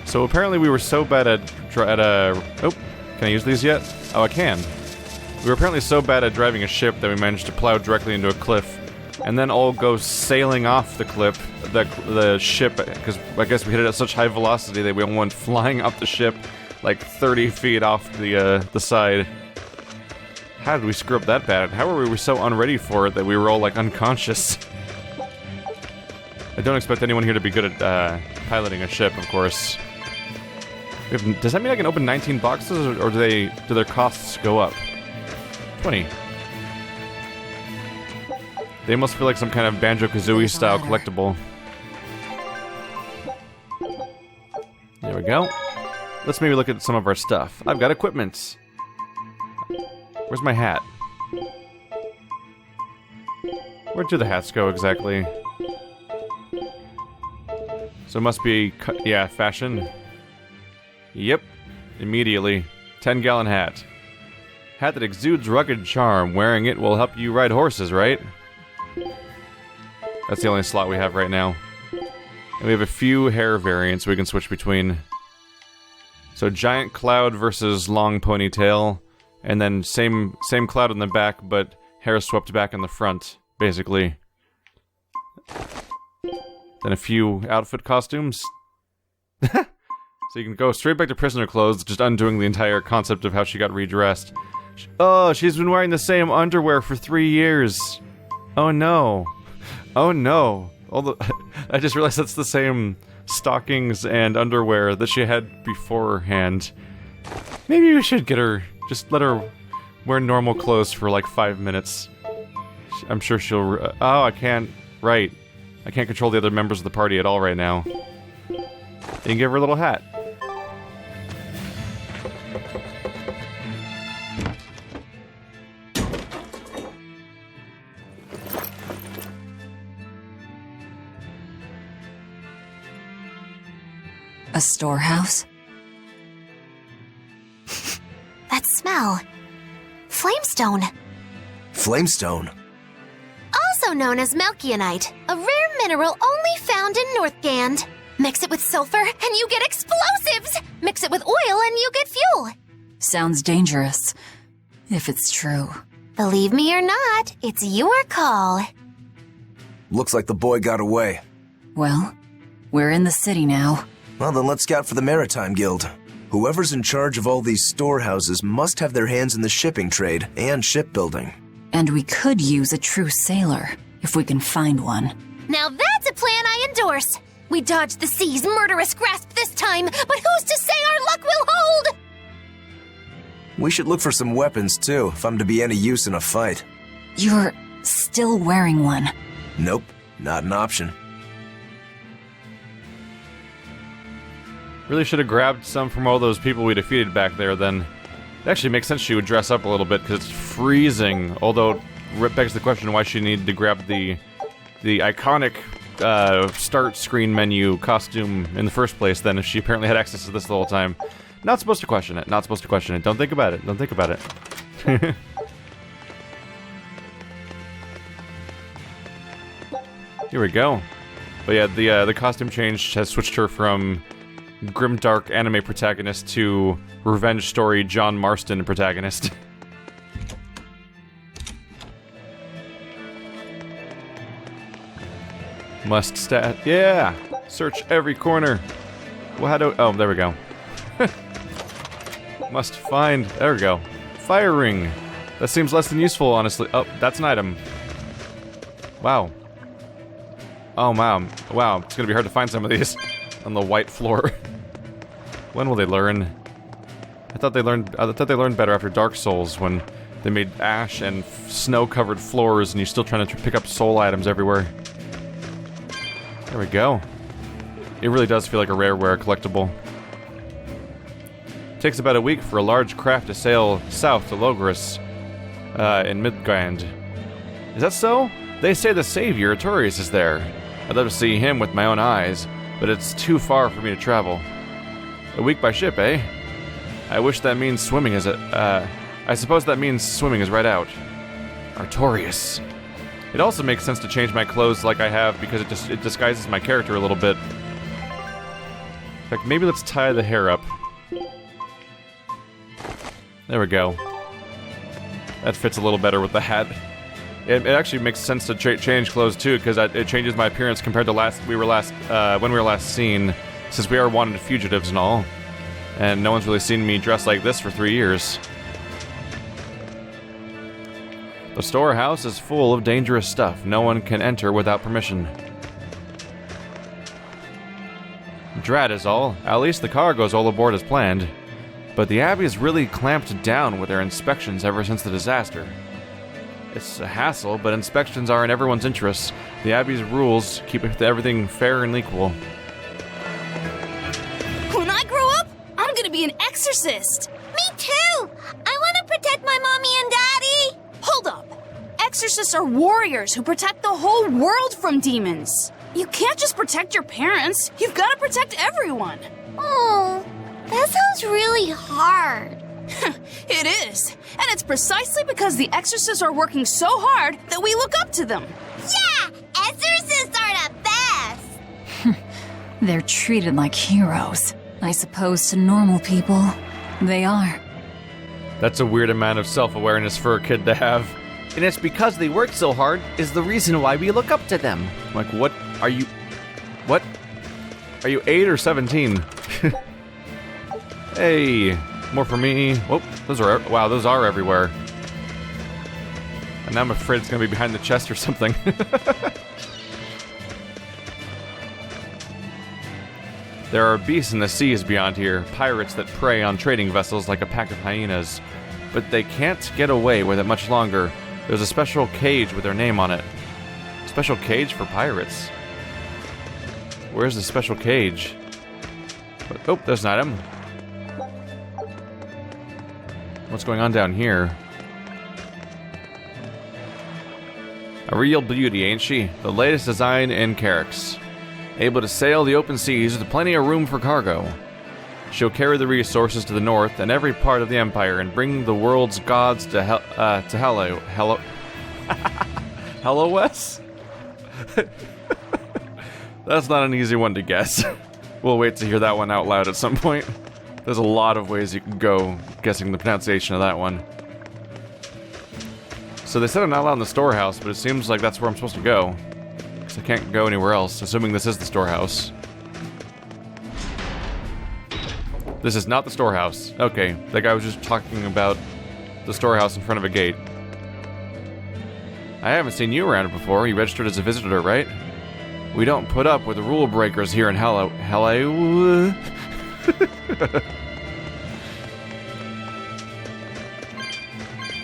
So apparently we were so bad at oh, can I use these yet? Oh, I can. We were apparently so bad at driving a ship that we managed to plow directly into a cliff, and then all go sailing off the cliff, the ship, because I guess we hit it at such high velocity that we all went flying off the ship like 30 feet off the side. How did we screw up that bad? How were we so unready for it that we were all like unconscious? I don't expect anyone here to be good at piloting a ship, of course. Does that mean I can open 19 boxes, or do their costs go up? 20. They must feel like some kind of Banjo-Kazooie style collectible. There we go. Let's maybe look at some of our stuff. I've got equipment. Where's my hat? Where do the hats go exactly? So it must be, yeah, fashion. Yep, immediately. 10-gallon hat. Hat that exudes rugged charm. Wearing it will help you ride horses, right? That's the only slot we have right now. And we have a few hair variants we can switch between. So giant cloud versus long ponytail. And then same cloud in the back, but hair swept back in the front, basically. Then a few outfit costumes. So you can go straight back to prisoner clothes, just undoing the entire concept of how she got redressed. Oh, she's been wearing the same underwear for 3 years. Oh no. Oh no. I just realized that's the same stockings and underwear that she had beforehand. Maybe we should get her, just let her wear normal clothes for like 5 minutes. I'm sure she'll... oh, I can't... right. I can't control the other members of the party at all right now. You can give her a little hat. A storehouse? That smell. Flamestone. Flamestone? Also known as Melchionite, a rare mineral only found in Northgand. Mix it with sulfur and you get explosives! Mix it with oil and you get fuel! Sounds dangerous, if it's true. Believe me or not, it's your call. Looks like the boy got away. Well, we're in the city now. Well, then let's scout for the Maritime Guild. Whoever's in charge of all these storehouses must have their hands in the shipping trade and shipbuilding. And we could use a true sailor, if we can find one. Now that's a plan I endorse! We dodged the sea's murderous grasp this time, but who's to say our luck will hold? We should look for some weapons, too, if I'm to be any use in a fight. You're still wearing one. Nope, not an option. Really should have grabbed some from all those people we defeated back there, then. It actually makes sense she would dress up a little bit, because it's freezing. Although, it begs the question why she needed to grab the iconic start screen menu costume in the first place, then, if she apparently had access to this the whole time. Not supposed to question it. Not supposed to question it. Don't think about it. Don't think about it. Here we go. But yeah, the costume change has switched her from grimdark anime protagonist to revenge story John Marston protagonist. Must stat. Yeah! Search every corner. Well, how do... oh, there we go. Must find... there we go. Fire ring. That seems less than useful, honestly. Oh, that's an item. Wow. Oh, wow. Wow, it's gonna be hard to find some of these on the white floor. When will they learn? I thought they learned better after Dark Souls, when they made ash and snow-covered floors and you're still trying to pick up soul items everywhere. There we go. It really does feel like a rareware collectible. Takes about a week for a large craft to sail south to Logris, in Midgand. Is that so? They say the savior, Teresa, is there. I'd love to see him with my own eyes, but it's too far for me to travel. A week by ship, eh? I wish that means swimming is I suppose that means swimming is right out. Artorias. It also makes sense to change my clothes like I have because it disguises my character a little bit. In fact, maybe let's tie the hair up. There we go. That fits a little better with the hat. It actually makes sense to change clothes too, because it changes my appearance compared to when we were last seen, since we are wanted fugitives and all. And no one's really seen me dressed like this for 3 years. The storehouse is full of dangerous stuff. No one can enter without permission. Drat is all. At least the cargo's all aboard as planned. But the Abbey's really clamped down with their inspections ever since the disaster. It's a hassle, but inspections are in everyone's interests. The Abbey's rules keep everything fair and equal. When I grow up, I'm gonna be an exorcist! Me too! I want to protect my mommy and daddy! Hold up! Exorcists are warriors who protect the whole world from demons! You can't just protect your parents, you've gotta protect everyone! Oh, that sounds really hard. It is, and it's precisely because the exorcists are working so hard that we look up to them. Yeah! Exorcists are the best! They're treated like heroes. I suppose to normal people, they are. That's a weird amount of self-awareness for a kid to have. And it's because they work so hard is the reason why we look up to them. Like, what are you... What? Are you 8 or 17? Hey, more for me. Whoop, those are... Wow, those are everywhere. And now I'm afraid it's gonna be behind the chest or something. There are beasts in the seas beyond here, pirates that prey on trading vessels like a pack of hyenas. But they can't get away with it much longer. There's a special cage with their name on it. Special cage for pirates. Where's the special cage? Oh, there's an item. What's going on down here? A real beauty, ain't she? The latest design in Carrick's. Able to sail the open seas with plenty of room for cargo. She'll carry the resources to the north and every part of the Empire and bring the world's gods to Hello, Wes? That's not an easy one to guess. We'll wait to hear that one out loud at some point. There's a lot of ways you can go guessing the pronunciation of that one. So they said I'm not allowed in the storehouse, but it seems like that's where I'm supposed to go. So I can't go anywhere else, assuming this is the storehouse. This is not the storehouse. Okay, that guy was just talking about the storehouse in front of a gate. I haven't seen you around before. You registered as a visitor, right? We don't put up with the rule breakers here in Hello.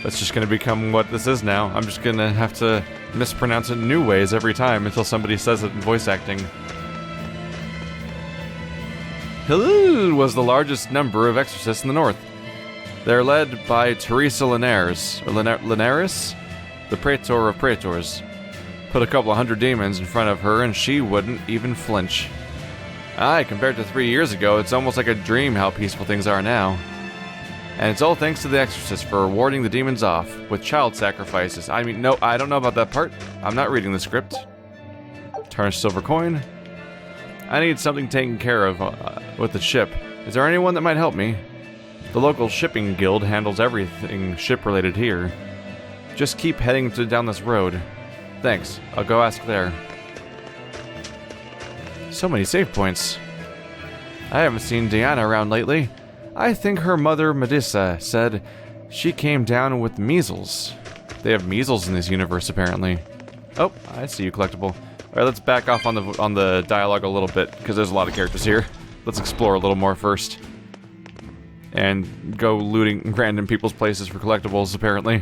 That's just gonna become what this is now. I'm just gonna have to mispronounce it in new ways every time until somebody says it in voice acting. Hello was the largest number of exorcists in the north. They're led by Teresa Linares, the praetor of praetors. Put a couple of hundred demons in front of her and she wouldn't even flinch. Aye, compared to 3 years ago, it's almost like a dream how peaceful things are now. And it's all thanks to the exorcist for warding the demons off with child sacrifices. I mean, no, I don't know about that part. I'm not reading the script. Tarnished silver coin. I need something taken care of with the ship. Is there anyone that might help me? The local shipping guild handles everything ship-related here. Just keep heading down this road. Thanks. I'll go ask there. So many save points. I haven't seen Diana around lately. I think her mother, Medusa, said she came down with measles. They have measles in this universe, apparently. Oh, I see you, collectible. Alright, let's back off on the dialogue a little bit, because there's a lot of characters here. Let's explore a little more first. And go looting random people's places for collectibles, apparently.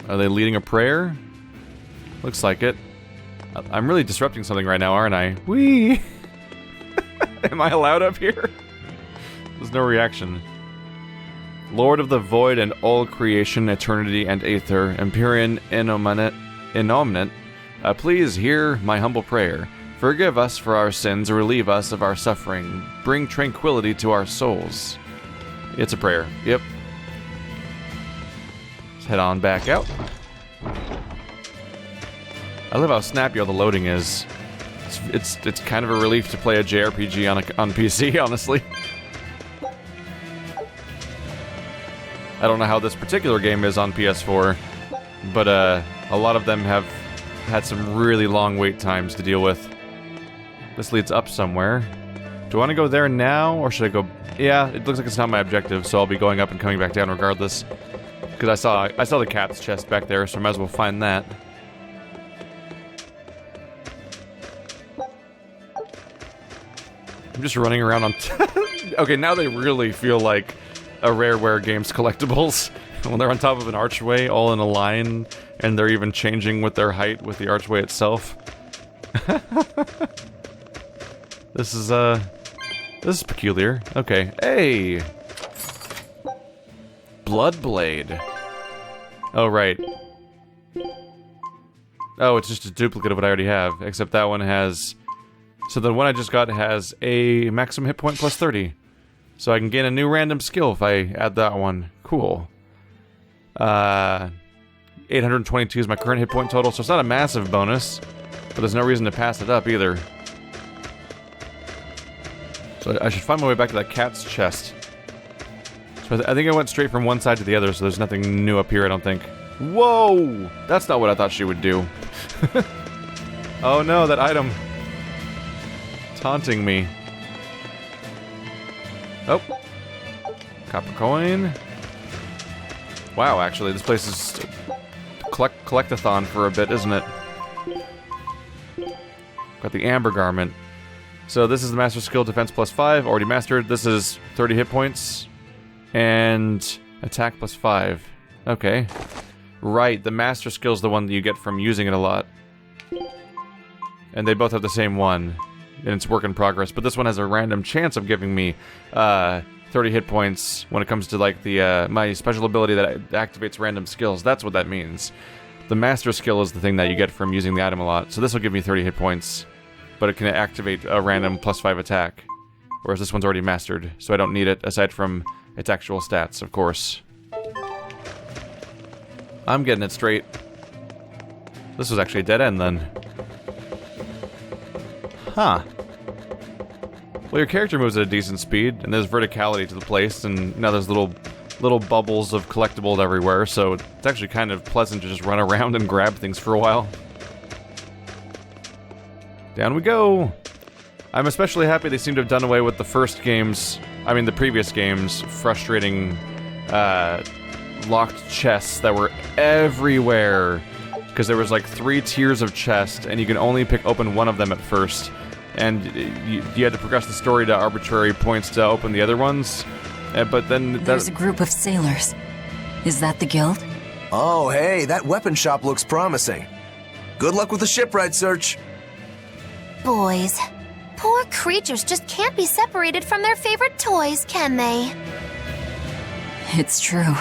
Are they leading a prayer? Looks like it. I'm really disrupting something right now, aren't I? Whee! Am I allowed up here? There's no reaction. Lord of the Void and all creation, eternity, and aether, Empyrean Innominate, please hear my humble prayer. Forgive us for our sins, relieve us of our suffering, bring tranquility to our souls. It's a prayer. Yep. Let's head on back out. I love how snappy all the loading is. It's kind of a relief to play a JRPG on PC, honestly. I don't know how this particular game is on PS4, but a lot of them have had some really long wait times to deal with. This leads up somewhere. Do I want to go there now, or should I go... Yeah, it looks like it's not my objective, so I'll be going up and coming back down regardless. Because I saw the cat's chest back there, so I might as well find that. I'm just running around on... Okay, now they really feel like a Rareware Games collectibles. When they're on top of an archway, all in a line, and they're even changing with their height with the archway itself. This is peculiar. Okay. Hey! Bloodblade. Oh, right. Oh, it's just a duplicate of what I already have, except that one has... So the one I just got has a maximum hit point plus 30. So I can gain a new random skill if I add that one. Cool. 822 is my current hit point total, so it's not a massive bonus, but there's no reason to pass it up either. So I should find my way back to that cat's chest. So I think I went straight from one side to the other, so there's nothing new up here, I don't think. Whoa! That's not what I thought she would do. Oh no, that item. Taunting me. Oh. Copper coin. Wow, actually, this place is collect-a-thon for a bit, isn't it? Got the amber garment. So this is the master skill, defense plus 5, already mastered. This is 30 hit points, and attack plus 5. Okay. Right, the master skill is the one that you get from using it a lot. And they both have the same one, and it's work in progress. But this one has a random chance of giving me 30 hit points when it comes to like the my special ability that activates random skills. That's what that means. The master skill is the thing that you get from using the item a lot. So this will give me 30 hit points, but it can activate a random plus 5 attack. Whereas this one's already mastered, so I don't need it aside from its actual stats, of course. I'm getting it straight. This was actually a dead end then. Huh. Well, your character moves at a decent speed, and there's verticality to the place, and now there's little bubbles of collectibles everywhere, so it's actually kind of pleasant to just run around and grab things for a while. Down we go! I'm especially happy they seem to have done away with the the previous games, frustrating, locked chests that were everywhere. Because there was like 3 tiers of chest, and you can only open one of them at first. And you had to progress the story to arbitrary points to open the other ones. But then... There's a group of sailors. Is that the guild? Oh, hey, that weapon shop looks promising. Good luck with the shipwright search. Boys. Poor creatures just can't be separated from their favorite toys, can they? It's true.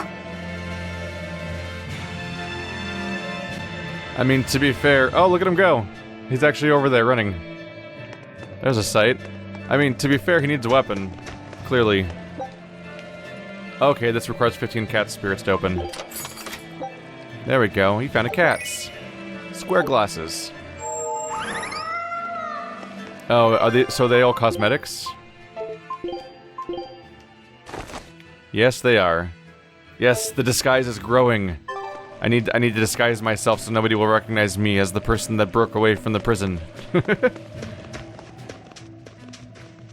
I mean, to be fair... Oh, look at him go! He's actually over there running. There's a sight. I mean, to be fair, he needs a weapon. Clearly. Okay, this requires 15 cat spirits to open. There we go, he found a cat's. Square glasses. Oh, so they all cosmetics? Yes, they are. Yes, the disguise is growing. I need to disguise myself so nobody will recognize me as the person that broke away from the prison.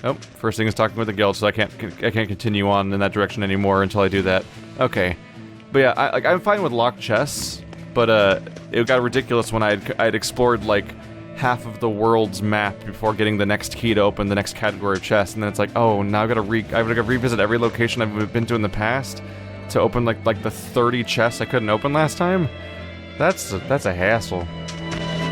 Oh, first thing is talking with the guild, so I can't continue on in that direction anymore until I do that. Okay, but yeah, I'm fine with locked chests, but it got ridiculous when I'd explored like half of the world's map before getting the next key to open the next category of chest, and then it's like, oh, now I've got to revisit every location I've been to in the past to open like the 30 chests I couldn't open last time. That's a hassle.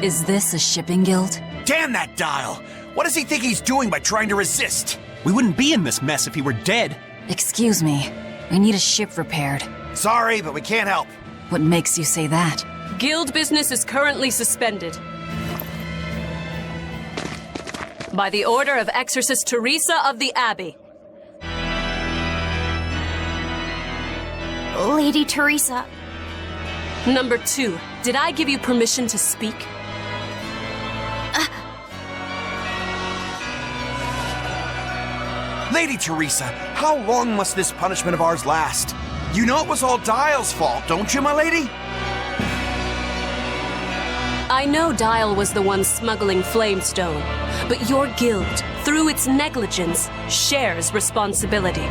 Is this a shipping guild? Damn that dial! What does he think he's doing by trying to resist? We wouldn't be in this mess if he were dead. Excuse me. I need a ship repaired. Sorry, but we can't help. What makes you say that? Guild business is currently suspended. By the order of Exorcist Teresa of the Abbey. Lady Teresa. Number 2, did I give you permission to speak? Lady Teresa, how long must this punishment of ours last? You know it was all Dial's fault, don't you, my lady? I know Dial was the one smuggling Flamestone, but your guild, through its negligence, shares responsibility.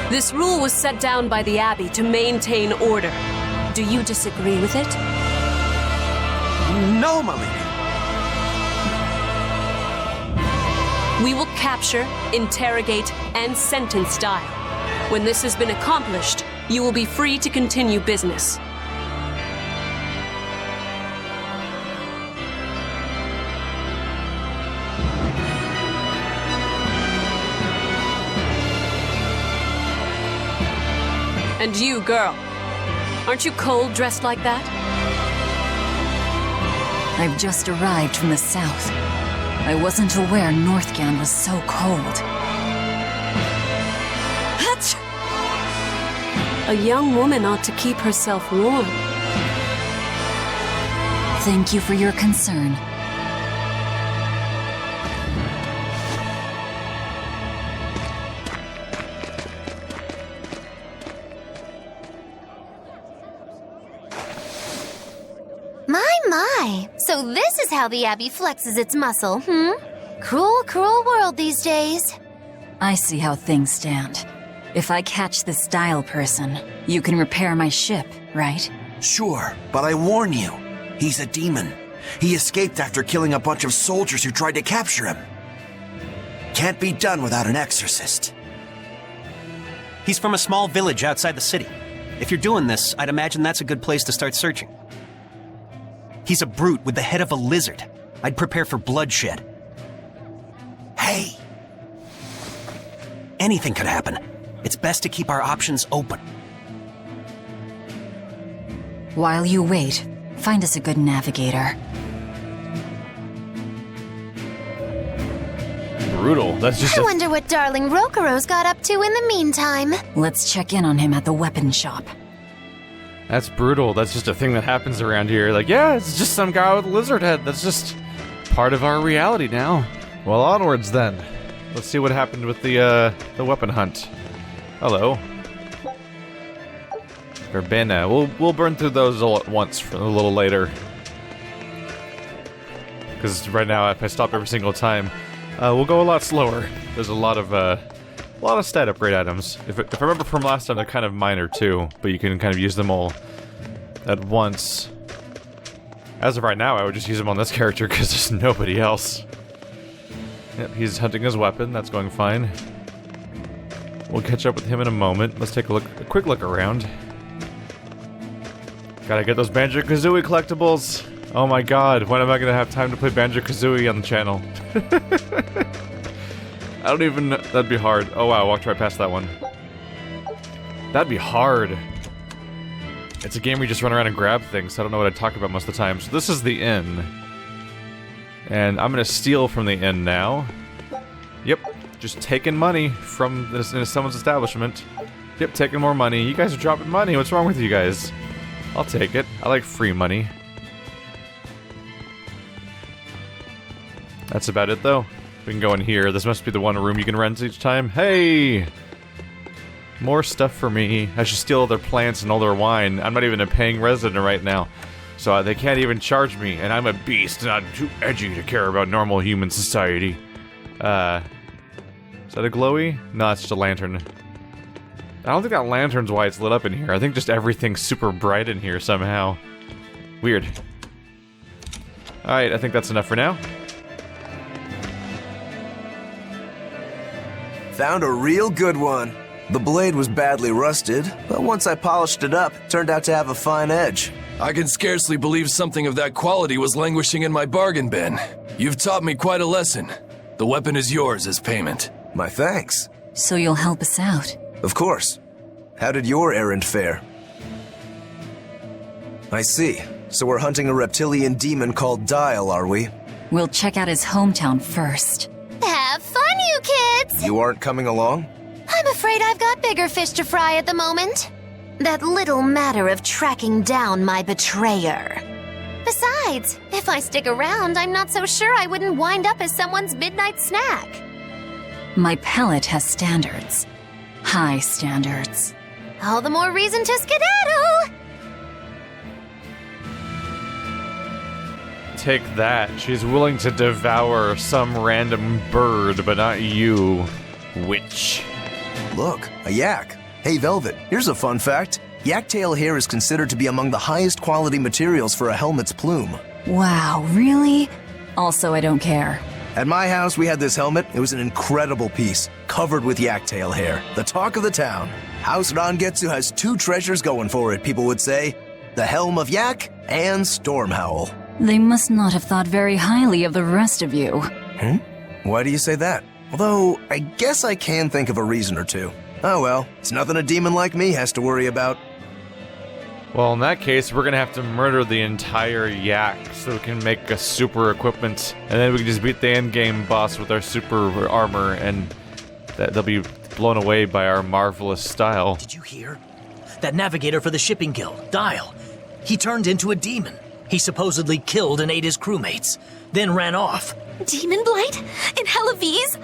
This rule was set down by the Abbey to maintain order. Do you disagree with it? No, my lady. We will capture, interrogate, and sentence Dial. When this has been accomplished, you will be free to continue business. And you, girl, aren't you cold dressed like that? I've just arrived from the south. I wasn't aware Northgand was so cold. A young woman ought to keep herself warm. Thank you for your concern. My. So this is how the Abbey flexes its muscle, Cruel, cruel world these days. I see how things stand. If I catch this Dial person, you can repair my ship, right? Sure, but I warn you, he's a demon. He escaped after killing a bunch of soldiers who tried to capture him. Can't be done without an exorcist. He's from a small village outside the city. If you're doing this, I'd imagine that's a good place to start searching. He's a brute with the head of a lizard. I'd prepare for bloodshed. Hey! Anything could happen. It's best to keep our options open. While you wait, find us a good navigator. Brutal. That's just I wonder what darling Rokuro's got up to in the meantime. Let's check in on him at the weapon shop. That's brutal. That's just a thing that happens around here. Like, yeah, it's just some guy with a lizard head. That's just part of our reality now. Well, onwards then. Let's see what happened with the weapon hunt. Hello. Verbena. We'll burn through those all at once for a little later. Because right now, if I stop every single time, we'll go a lot slower. There's a lot of stat upgrade items. If I remember from last time, they're kind of minor too, but you can kind of use them all at once. As of right now, I would just use them on this character because there's nobody else. Yep, he's hunting his weapon. That's going fine. We'll catch up with him in a moment. Let's take a quick look around. Gotta get those Banjo-Kazooie collectibles. Oh my god, when am I gonna have time to play Banjo-Kazooie on the channel? I don't even... That'd be hard. Oh wow, I walked right past that one. That'd be hard. It's a game where you just run around and grab things, so I don't know what I'd talk about most of the time. So this is the inn. And I'm gonna steal from the inn now. Yep, just taking money from someone's establishment. Yep, taking more money. You guys are dropping money. What's wrong with you guys? I'll take it. I like free money. That's about it, though. We can go in here. This must be the one room you can rent each time. Hey! More stuff for me. I should steal all their plants and all their wine. I'm not even a paying resident right now. So they can't even charge me, and I'm a beast, and I'm too edgy to care about normal human society. Is that a glowy? No, it's just a lantern. I don't think that lantern's why it's lit up in here. I think just everything's super bright in here somehow. Weird. Alright, I think that's enough for now. Found a real good one. The blade was badly rusted, but once I polished it up, it turned out to have a fine edge. I can scarcely believe something of that quality was languishing in my bargain bin. You've taught me quite a lesson. The weapon is yours as payment. My thanks. So you'll help us out? Of course. How did your errand fare? I see. So we're hunting a reptilian demon called Dial, are we? We'll check out his hometown first. Have fun, you kids! You aren't coming along? I'm afraid I've got bigger fish to fry at the moment. That little matter of tracking down my betrayer. Besides, if I stick around, I'm not so sure I wouldn't wind up as someone's midnight snack. My pellet has standards. High standards. All the more reason to skedaddle! Take that. She's willing to devour some random bird, but not you, witch. Look, a yak. Hey, Velvet, here's a fun fact. Yak tail hair is considered to be among the highest quality materials for a helmet's plume. Wow, really? Also, I don't care. At my house, we had this helmet. It was an incredible piece, covered with yak tail hair. The talk of the town. House Rangetsu has two treasures going for it, people would say. The Helm of Yak and Storm Howl. They must not have thought very highly of the rest of you. Why do you say that? Although, I guess I can think of a reason or two. Oh well, it's nothing a demon like me has to worry about. Well, in that case, we're gonna have to murder the entire yak so we can make a super equipment, and then we can just beat the endgame boss with our super armor, and they'll be blown away by our marvelous style. Did you hear? That navigator for the shipping guild, Dial. He turned into a demon. He supposedly killed and ate his crewmates, then ran off. Demon Blight? In Hellawes?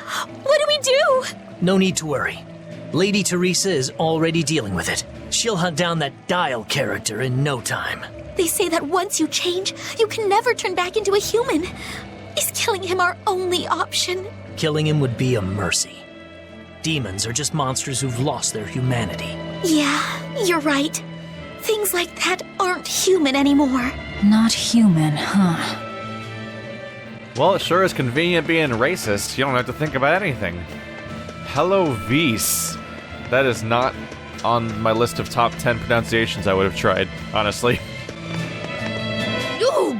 What do we do? No need to worry. Lady Teresa is already dealing with it. She'll hunt down that Dial character in no time. They say that once you change, you can never turn back into a human. Is killing him our only option? Killing him would be a mercy. Demons are just monsters who've lost their humanity. Yeah, you're right. Things like that aren't human anymore. Not human, huh? Well, it sure is convenient being racist. You don't have to think about anything. Hello, Vis. That is not on my list of top 10 pronunciations I would have tried, honestly. Ooh,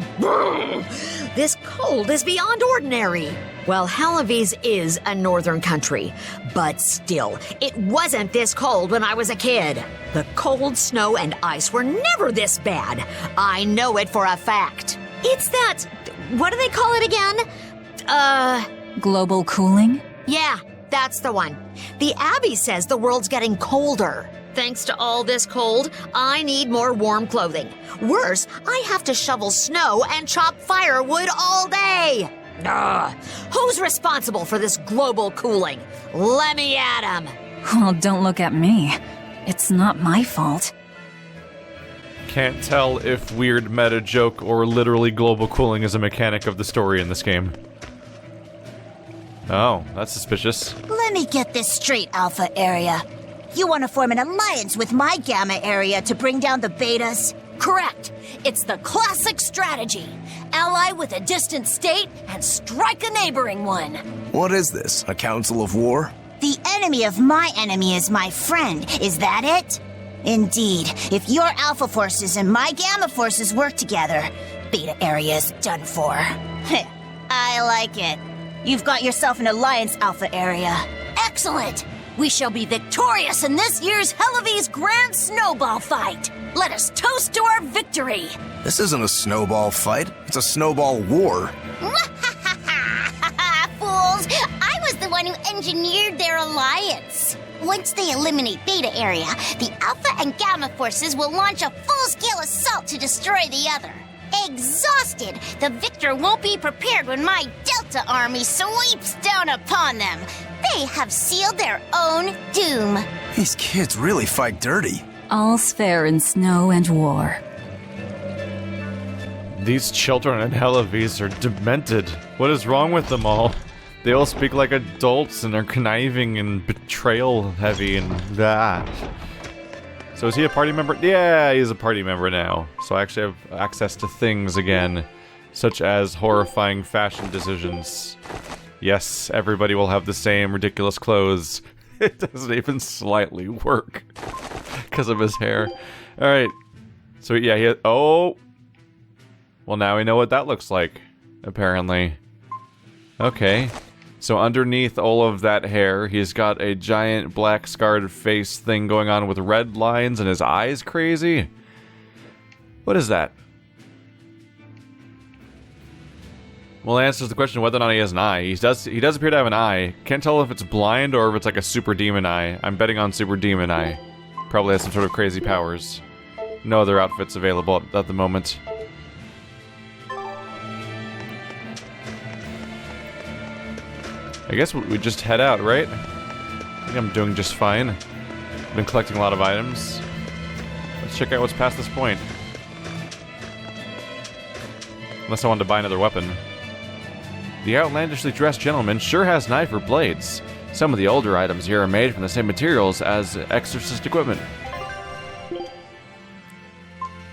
this cold is beyond ordinary. Well, Hellawes is a northern country, but still, it wasn't this cold when I was a kid. The cold, snow, and ice were never this bad. I know it for a fact. It's that... what do they call it again? Global cooling? Yeah, that's the one. The Abbey says the world's getting colder. Thanks to all this cold, I need more warm clothing. Worse, I have to shovel snow and chop firewood all day. Ugh. Who's responsible for this global cooling? Let me at 'em. Well, don't look at me. It's not my fault. Can't tell if weird meta joke or literally global cooling is a mechanic of the story in this game. Oh, that's suspicious. Let me get this straight, Alpha Area. You want to form an alliance with my Gamma Area to bring down the Betas? Correct. It's the classic strategy. Ally with a distant state and strike a neighboring one. What is this, a council of war? The enemy of my enemy is my friend. Is that it? Indeed. If your Alpha forces and my Gamma forces work together, Beta Area is done for. I like it. You've got yourself an alliance, Alpha Area. Excellent. We shall be victorious in this year's Hellawes Grand Snowball Fight. Let us toast to our victory. This isn't a snowball fight. It's a snowball war. Fools! I was the one who engineered their alliance. Once they eliminate Beta Area, the Alpha and Gamma forces will launch a full-scale assault to destroy the other. Exhausted, the victor won't be prepared when my Delta army sweeps down upon them. They have sealed their own doom. These kids really fight dirty. All's fair in snow and war. These children in Hellawes are demented. What is wrong with them all? They all speak like adults and are conniving and betrayal heavy and that. So is he a party member? Yeah, he's a party member now. So I actually have access to things again, such as horrifying fashion decisions. Yes, everybody will have the same ridiculous clothes. It doesn't even slightly work because of his hair. Alright. So yeah, he has, oh! Well, now we know what that looks like, apparently. Okay. So underneath all of that hair, he's got a giant black scarred face thing going on with red lines and his eyes crazy. What is that? Well, it answers the question whether or not he has an eye. He does appear to have an eye. Can't tell if it's blind or if it's like a super demon eye. I'm betting on super demon eye. Probably has some sort of crazy powers. No other outfits available at the moment. I guess we just head out, right? I think I'm doing just fine. I've been collecting a lot of items. Let's check out what's past this point. Unless I wanted to buy another weapon. The outlandishly dressed gentleman sure has knife or blades. Some of the older items here are made from the same materials as exorcist equipment.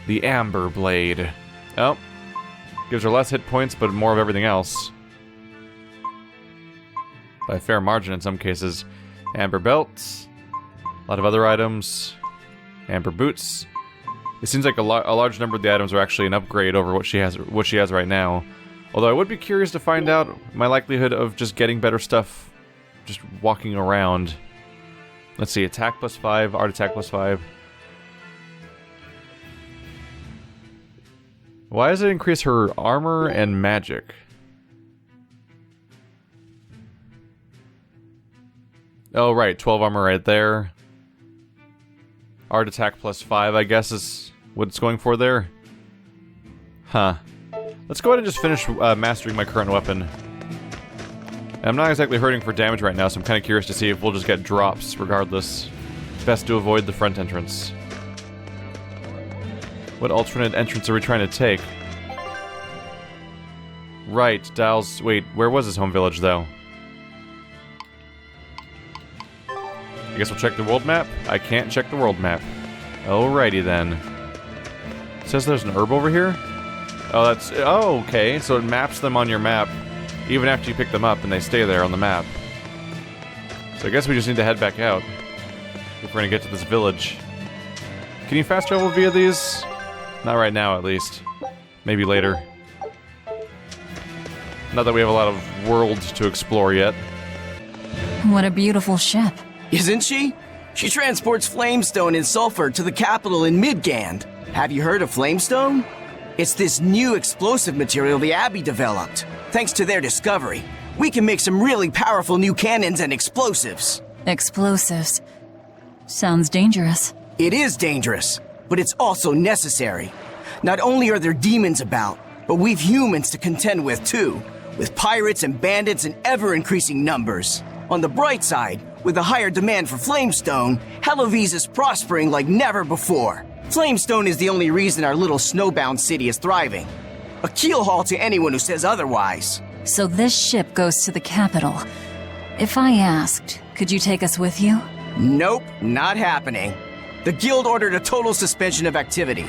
The amber blade. Oh. Gives her less hit points, but more of everything else. By a fair margin in some cases. Amber belts. A lot of other items. Amber boots. It seems like a large number of the items are actually an upgrade over what she has right now. Although I would be curious to find out my likelihood of just getting better stuff just walking around. Let's see, attack +5, art attack +5. Why does it increase her armor and magic? Oh, right, 12 armor right there. Art attack +5, I guess, is what it's going for there. Huh. Let's go ahead and just finish mastering my current weapon. I'm not exactly hurting for damage right now, so I'm kind of curious to see if we'll just get drops regardless. Best to avoid the front entrance. What alternate entrance are we trying to take? Right, Dial's... Wait, where was his home village, though? I guess we'll check the world map? I can't check the world map. Alrighty then. It says there's an herb over here? Oh, that's... Oh, okay. So it maps them on your map, even after you pick them up, and they stay there on the map. So I guess we just need to head back out if we're gonna get to this village. Can you fast travel via these? Not right now, at least. Maybe later. Not that we have a lot of world to explore yet. What a beautiful ship. Isn't she? She transports flamestone and sulfur to the capital in Midgand. Have you heard of flamestone? It's this new explosive material the Abbey developed. Thanks to their discovery, we can make some really powerful new cannons and explosives. Explosives. Sounds dangerous. It is dangerous, but it's also necessary. Not only are there demons about, but we've humans to contend with too, with pirates and bandits in ever-increasing numbers. On the bright side, with a higher demand for flamestone, Hellowes is prospering like never before. Flamestone is the only reason our little snowbound city is thriving. A keelhaul to anyone who says otherwise. So this ship goes to the capital. If I asked, could you take us with you? Nope, not happening. The guild ordered a total suspension of activity.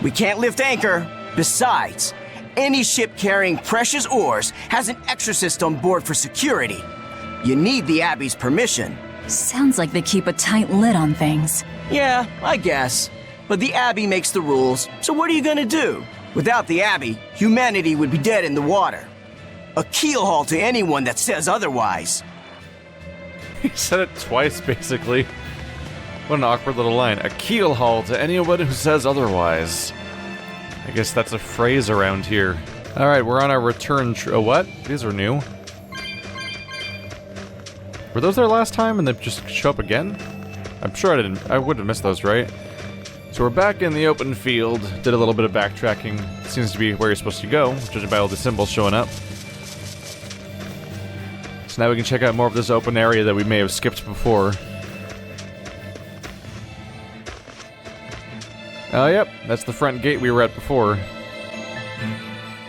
We can't lift anchor. Besides, any ship carrying precious ores has an exorcist on board for security. You need the Abbey's permission. Sounds like they keep a tight lid on things. Yeah, I guess. But the Abbey makes the rules, so what are you gonna do? Without the Abbey, humanity would be dead in the water. A keelhaul to anyone that says otherwise. He said it twice, basically. What an awkward little line. A keelhaul to anyone who says otherwise. I guess that's a phrase around here. Alright, we're on our return what? These are new. Were those there last time and they just show up again? I'm sure I would have missed those, right? So we're back in the open field, did a little bit of backtracking. Seems to be where you're supposed to go, judging by all the symbols showing up. So now we can check out more of this open area that we may have skipped before. Oh, yep, that's the front gate we were at before.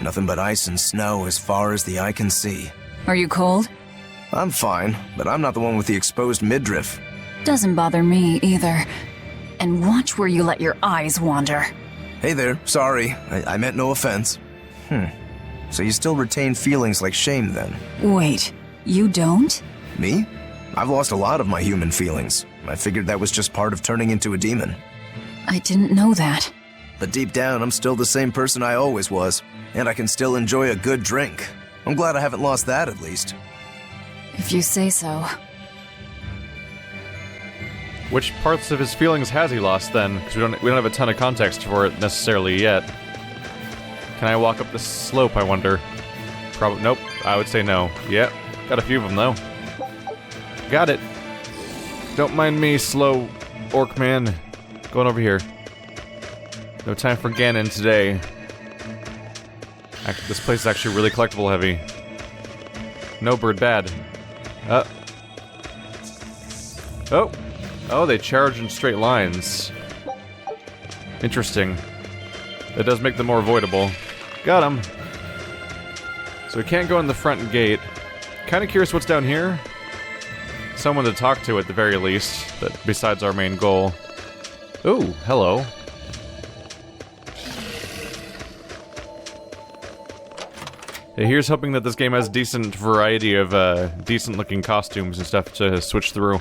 Nothing but ice and snow as far as the eye can see. Are you cold? I'm fine, but I'm not the one with the exposed midriff. Doesn't bother me either. And watch where you let your eyes wander. Hey there, sorry. I meant no offense. So you still retain feelings like shame then? Wait, you don't? Me? I've lost a lot of my human feelings. I figured that was just part of turning into a demon. I didn't know that. But deep down, I'm still the same person I always was. And I can still enjoy a good drink. I'm glad I haven't lost that, at least. If you say so. Which parts of his feelings has he lost then? Because we don't have a ton of context for it necessarily yet. Can I walk up this slope, I wonder? Probably. Nope. I would say no. Yep. Got a few of them though. Got it. Don't mind me, slow orc man. Going over here. No time for Ganon today. This place is actually really collectible heavy. No bird bad. Oh. Oh, they charge in straight lines. Interesting. That does make them more avoidable. Got him. So we can't go in the front gate. Kind of curious what's down here. Someone to talk to at the very least, that besides our main goal. Ooh, hello. Yeah, here's hoping that this game has decent variety of decent-looking costumes and stuff to switch through.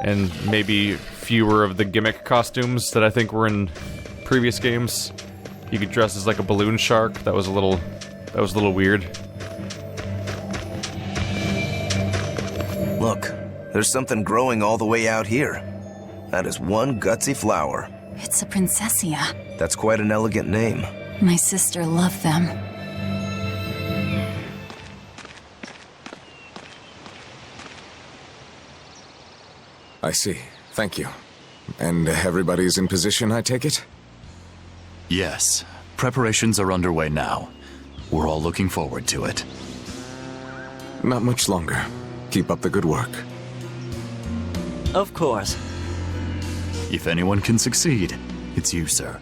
And maybe fewer of the gimmick costumes that I think were in previous games. You could dress as like a balloon shark. That was a little weird. Look, there's something growing all the way out here. That is one gutsy flower. It's a princessia. That's quite an elegant name. My sister loved them. I see. Thank you. And everybody's in position, I take it? Yes. Preparations are underway now. We're all looking forward to it. Not much longer. Keep up the good work. Of course. If anyone can succeed, it's you, sir.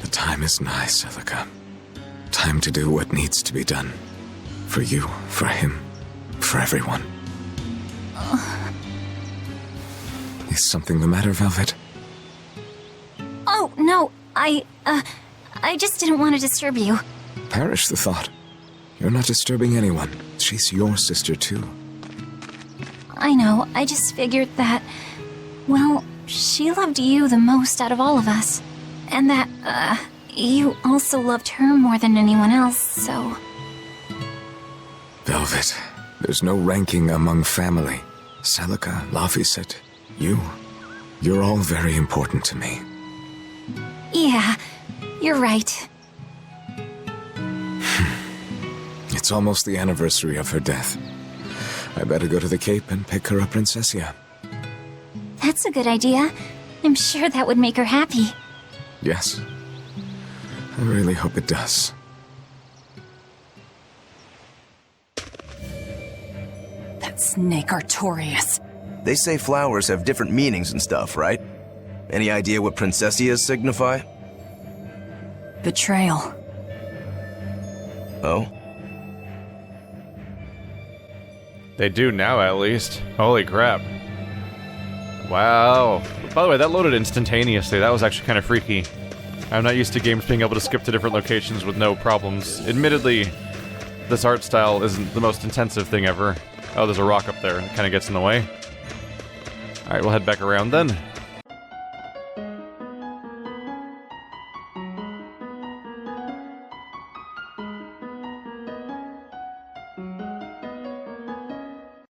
The time is nigh, Celica. Time to do what needs to be done. For you, for him, for everyone. Is something the matter, Velvet? Oh, no, I just didn't want to disturb you. Perish the thought. You're not disturbing anyone. She's your sister, too. I know, I just figured that, well, she loved you the most out of all of us. And that, you also loved her more than anyone else, so... Velvet, there's no ranking among family. Celica, Laphicet, you're all very important to me. Yeah, you're right. It's almost the anniversary of her death. I better go to the Cape and pick her up Princessia. That's a good idea. I'm sure that would make her happy. Yes. I really hope it does. That snake Artorias. They say flowers have different meanings and stuff, right? Any idea what princessias signify? Betrayal. Oh? They do now, at least. Holy crap. Wow. By the way, that loaded instantaneously. That was actually kind of freaky. I'm not used to games being able to skip to different locations with no problems. Admittedly, this art style isn't the most intensive thing ever. Oh, there's a rock up there. It kind of gets in the way. Alright, we'll head back around then.